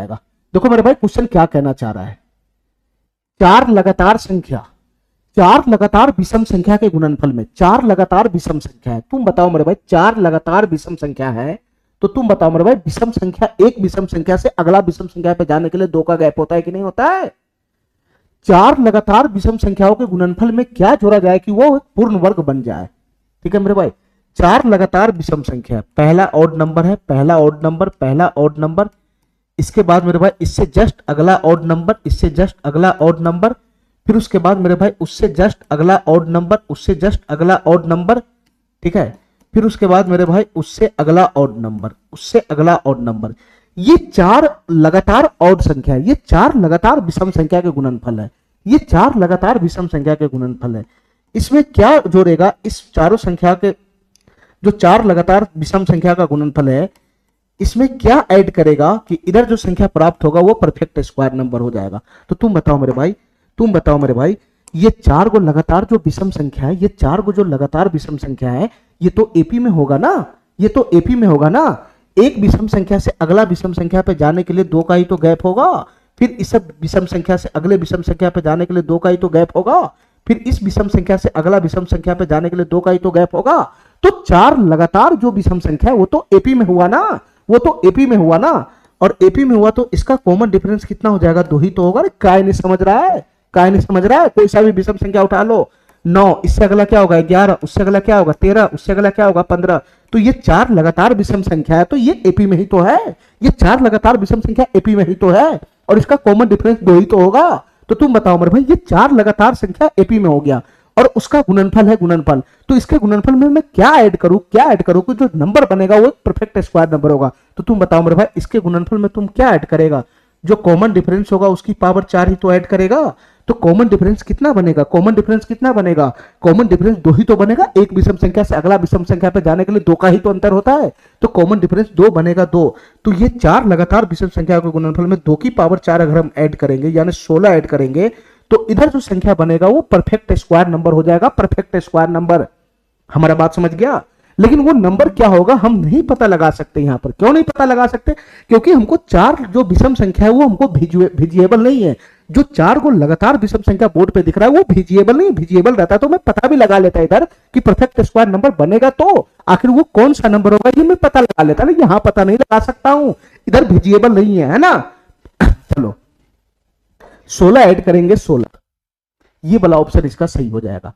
जाएगा। देखो मेरे भाई क्वेश्चन क्या कहना चाह रहा है, चार लगातार विषम संख्या के गुणनफल में, चार लगातार विषम संख्या है, तुम बताओ मेरे भाई, चार लगातार विषम संख्या है तो तुम बताओ मेरे भाई, विषम संख्या, एक विषम संख्या से अगला विषम संख्या पे जाने के लिए दो का गैप होता है कि नहीं होता है? चार लगातार विषम संख्याओं के गुणनफल में क्या जोड़ा जाए कि वो पूर्ण वर्ग बन जाए। ठीक है मेरे भाई, चार लगातार विषम संख्या, पहला ऑड नंबर है, पहला ऑड नंबर, पहला ऑड नंबर, इसके बाद मेरे भाई इससे जस्ट अगला ऑड नंबर, इससे जस्ट अगला ऑड नंबर, फिर उसके बाद मेरे भाई उससे जस्ट अगला ऑड नंबर, उससे जस्ट अगला ऑड नंबर, ठीक है, फिर उसके बाद मेरे भाई उससे अगला ऑड नंबर, उससे अगला ऑड नंबर। ये चार लगातार ऑड संख्या है, ये चार लगातार विषम संख्या के गुणनफल है, ये चार लगातार विषम संख्या के गुणनफल है। इसमें क्या जोड़ेगा, इस चारों संख्या के जो चार लगातार विषम संख्या का गुणनफल है, इसमें क्या ऐड करेगा कि इधर जो संख्या प्राप्त होगा वो परफेक्ट स्क्वायर नंबर हो जाएगा। तो तुम बताओ मेरे भाई, तुम बताओ मेरे भाई, ये चार गो लगातार जो विषम संख्या है, ये चार गो जो लगातार विषम संख्या है, ये तो एपी में होगा ना, ये तो एपी में होगा ना। एक विषम संख्या से अगला विषम संख्या पे जाने के लिए दो का ही तो गैप होगा, फिर इस विषम संख्या से अगले विषम संख्या पे जाने के लिए दो का ही तो गैप होगा, फिर इस विषम संख्या से अगला विषम संख्या पे जाने के लिए दो का ही तो गैप होगा। तो चार लगातार जो विषम संख्या है वो तो एपी में हुआ ना, वो तो एपी में हुआ ना, और एपी में हुआ तो इसका कॉमन डिफरेंस कितना हो जाएगा, दो ही तो होगा। काय नहीं समझ रहा है, काय नहीं समझ रहा है? कोई सा भी विषम संख्या उठा लो, 9, इससे अगला क्या होगा 11, उससे अगला क्या होगा 13, उससे अगला क्या होगा 15। तो ये चार लगातार विषम संख्या है, तो ये एपी में ही तो है, ये चार लगातार विषम संख्या एपी में ही तो है, और इसका कॉमन डिफरेंस दो ही तो होगा। तो तुम बताओ मेरे भाई, ये चार लगातार संख्या एपी में हो गया और उसका गुणनफल है गुणनफल, तो इसके गुणनफल में मैं क्या ऐड करूं, क्या ऐड करूं कि जो नंबर बनेगा वो परफेक्ट स्क्वायर नंबर होगा। तो तुम बताओ मेरे भाई, इसके गुणनफल में तुम क्या ऐड करेगा, जो कॉमन डिफरेंस होगा उसकी पावर 4 ही तो ऐड करेगा। तो कॉमन डिफरेंस कितना बनेगा, कॉमन डिफरेंस कितना बनेगा, कॉमन डिफरेंस दो ही तो बनेगा, एक विषम संख्या से अगला विषम संख्या पे जाने के लिए दो का ही तो अंतर होता है, तो कॉमन डिफरेंस दो बनेगा, दो। तो ये चार लगातार विषम संख्या के गुणनफल में दो की पावर 4 अगर हम ऐड करेंगे, यानी 16 ऐड करेंगे, तो इधर जो संख्या बनेगा वो परफेक्ट स्क्वायर नंबर हो जाएगा, परफेक्ट स्क्वायर नंबर। हमारा बात समझ गया? लेकिन वो नंबर क्या होगा हम नहीं पता लगा सकते यहां पर। क्यों नहीं पता लगा सकते? क्योंकि हमको चार जो विषम संख्या है वो हमको विजिएबल नहीं है। जो चार को लगातार विषम संख्या बोर्ड पे दिख रहा है वो विजिएबल नहीं, विजिएबल रहता तो मैं पता भी लगा लेता इधर कि परफेक्ट स्क्वायर नंबर बनेगा, तो आखिर वो कौन सा नंबर होगा ये मैं पता लगा लेता, लेकिन यहां पता नहीं लगा सकता हूं, इधर विजिएबल नहीं है ना। चलो 16 ऐड करेंगे, 16, ये वाला ऑप्शन इसका सही हो जाएगा।